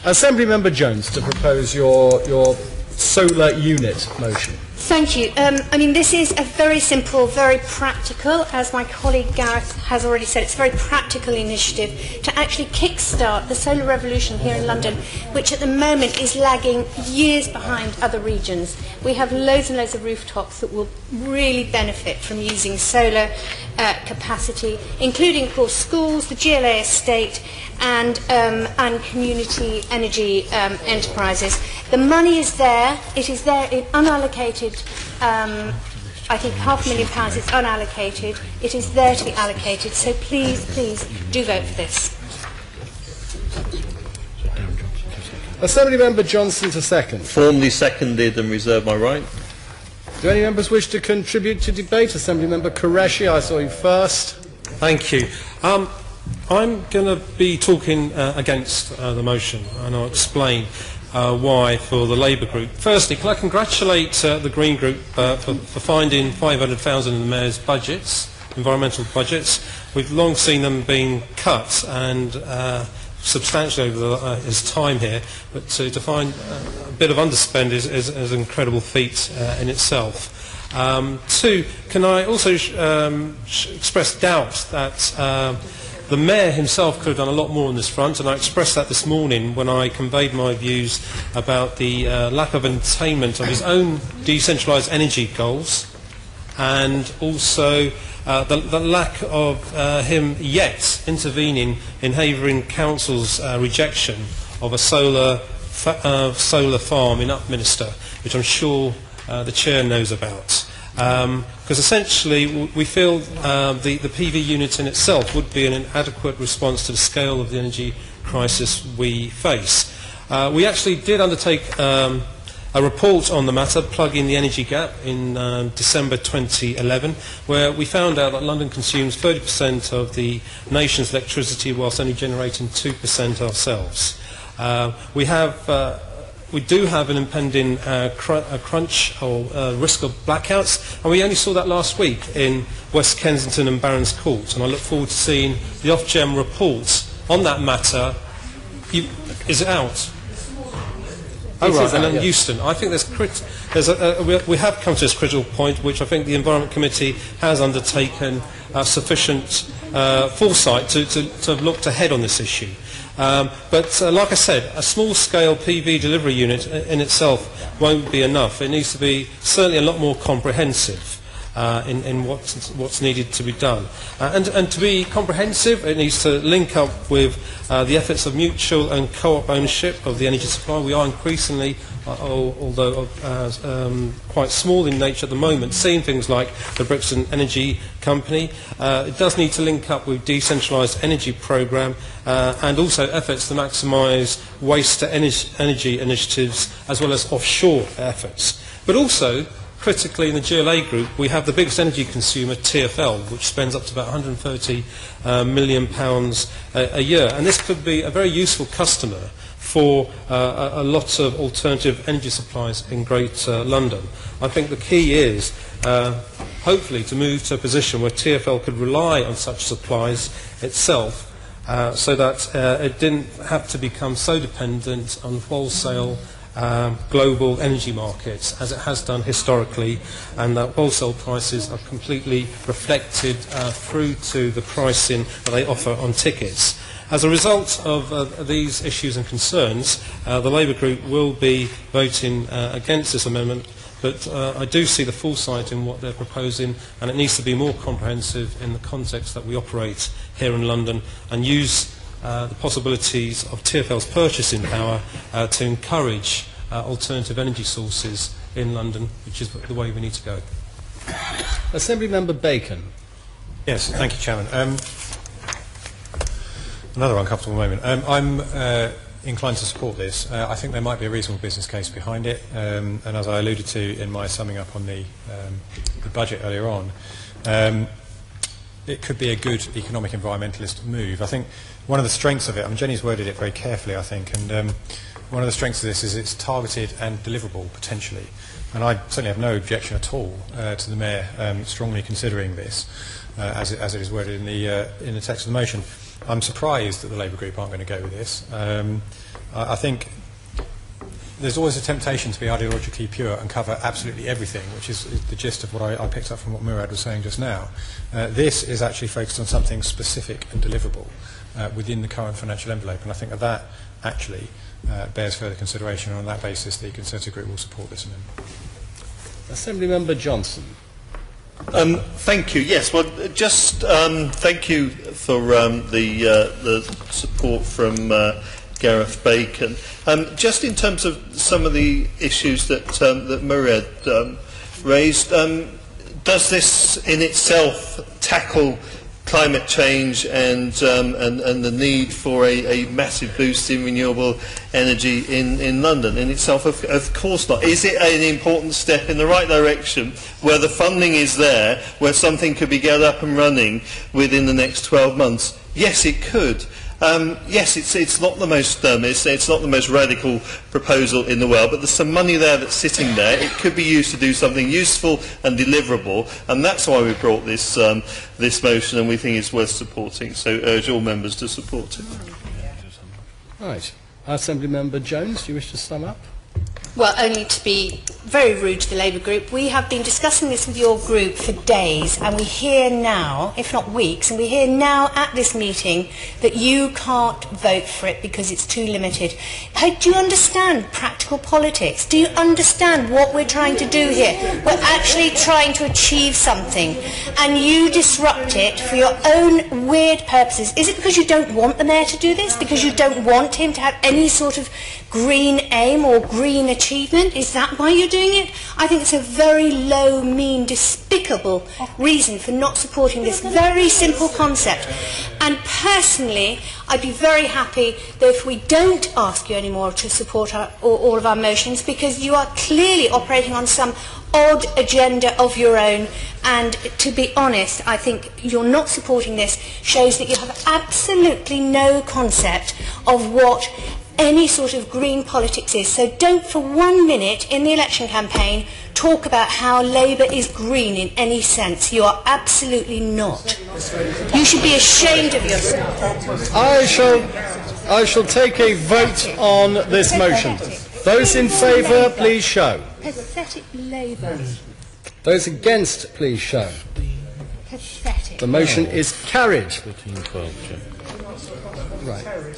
Assembly Member Jones to propose your solar unit motion. Thank you. I mean, this is a very simple, very practical, as my colleague Gareth has already said, it's a very practical initiative to actually kickstart the solar revolution here in London, which at the moment is lagging years behind other regions. We have loads and loads of rooftops that will really benefit from using solar capacity, including, of course, schools, the GLA estate, and community energy enterprises. The money is there. It is there in unallocated. I think £500,000 is unallocated. It is there to be allocated. So please, please do vote for this. Assembly Member Johnson to second. Formally seconded and reserve my right. Do any members wish to contribute to debate? Assembly Member Qureshi, I saw you first. Thank you. I'm going to be talking against the motion, and I'll explain why for the Labour Group. Firstly, can I congratulate the Green Group for finding 500,000 in the Mayor's budgets, environmental budgets. We've long seen them being cut and substantially over his time here, but to find a bit of underspend is an incredible feat in itself. Two, can I also express doubt that the Mayor himself could have done a lot more on this front, and I expressed that this morning when I conveyed my views about the lack of attainment of his own decentralised energy goals, and also the lack of him yet intervening in Havering Council's rejection of a solar farm in Upminster, which I'm sure the Chair knows about. Because essentially we feel the PV unit in itself would be an inadequate response to the scale of the energy crisis we face. We actually did undertake a report on the matter, Plugging the Energy Gap, in December 2011, where we found out that London consumes 30% of the nation's electricity whilst only generating 2% ourselves. We do have an impending crunch or risk of blackouts, and we only saw that last week in West Kensington and Barons Court, and I look forward to seeing the Ofgem report on that matter. Is it out? Oh, right, and then Euston. I think we have come to this critical point, which I think the Environment Committee has undertaken sufficient foresight to have looked ahead on this issue. But like I said, a small-scale PV delivery unit in itself won't be enough. It needs to be certainly a lot more comprehensive in what's needed to be done. And to be comprehensive, it needs to link up with the efforts of mutual and co-op ownership of the energy supply. We are increasingly, although quite small in nature at the moment, seeing things like the Brixton Energy Company. It does need to link up with decentralised energy programme and also efforts to maximise waste-to-energy initiatives as well as offshore efforts. But also, critically, in the GLA group, we have the biggest energy consumer, TfL, which spends up to about £130 million a year. And this could be a very useful customer for a lot of alternative energy supplies in Greater London. I think the key is, hopefully, to move to a position where TfL could rely on such supplies itself so that it didn't have to become so dependent on wholesale global energy markets as it has done historically, and that wholesale prices are completely reflected through to the pricing that they offer on tickets. As a result of these issues and concerns, the Labour Group will be voting against this amendment, but I do see the foresight in what they're proposing, and it needs to be more comprehensive in the context that we operate here in London, and use the possibilities of TfL's purchasing power to encourage alternative energy sources in London, which is the way we need to go. Assembly Member Bacon. Yes, thank you, Chairman. Another uncomfortable moment. I'm inclined to support this. I think there might be a reasonable business case behind it, and as I alluded to in my summing up on the budget earlier on, it could be a good economic environmentalist move. I think one of the strengths of it, Jenny's worded it very carefully, I think, and one of the strengths of this is it's targeted and deliverable, potentially. And I certainly have no objection at all to the Mayor strongly considering this, as it is worded in the text of the motion. I'm surprised that the Labour Group aren't going to go with this. I think there's always a temptation to be ideologically pure and cover absolutely everything, which is the gist of what I picked up from what Murad was saying just now. This is actually focused on something specific and deliverable within the current financial envelope, and I think that actually bears further consideration, and on that basis the Conservative Group will support this amendment. Assembly Member Johnson. Thank you. Yes, well, just thank you for the support from Gareth Bacon. Just in terms of some of the issues that Murad raised, does this in itself tackle climate change and the need for a massive boost in renewable energy in London? In itself, of course not. Is it an important step in the right direction where the funding is there, where something could be get up and running within the next 12 months? Yes, it could. Yes, it's not the most it's not the most radical proposal in the world, but there's some money there that's sitting there. It could be used to do something useful and deliverable, and that's why we brought this this motion, and we think it's worth supporting. So urge all members to support it. Right. Assembly Member Jones, do you wish to sum up? Well, only to be very rude to the Labour group, we have been discussing this with your group for days, and we hear now, if not weeks, and we hear now at this meeting that you can't vote for it because it's too limited. Do you understand practical politics? Do you understand what we're trying to do here? We're actually trying to achieve something, and you disrupt it for your own weird purposes. Is it because you don't want the Mayor to do this? Because you don't want him to have any sort of green aim or green achievement? Is that why you're doing it? I think it's a very low, mean, despicable reason for not supporting this very simple concept. And personally, I'd be very happy that if we don't ask you anymore to support all of our motions, because you are clearly operating on some odd agenda of your own, and to be honest, I think you're not supporting this shows that you have absolutely no concept of what any sort of green politics is. So don't for 1 minute in the election campaign talk about how Labour is green in any sense. You are absolutely not. You should be ashamed of yourself. I shall take a vote on this motion. Those in favour, please show. Pathetic Labour. Those against, please show. Pathetic. The motion is carried. Right.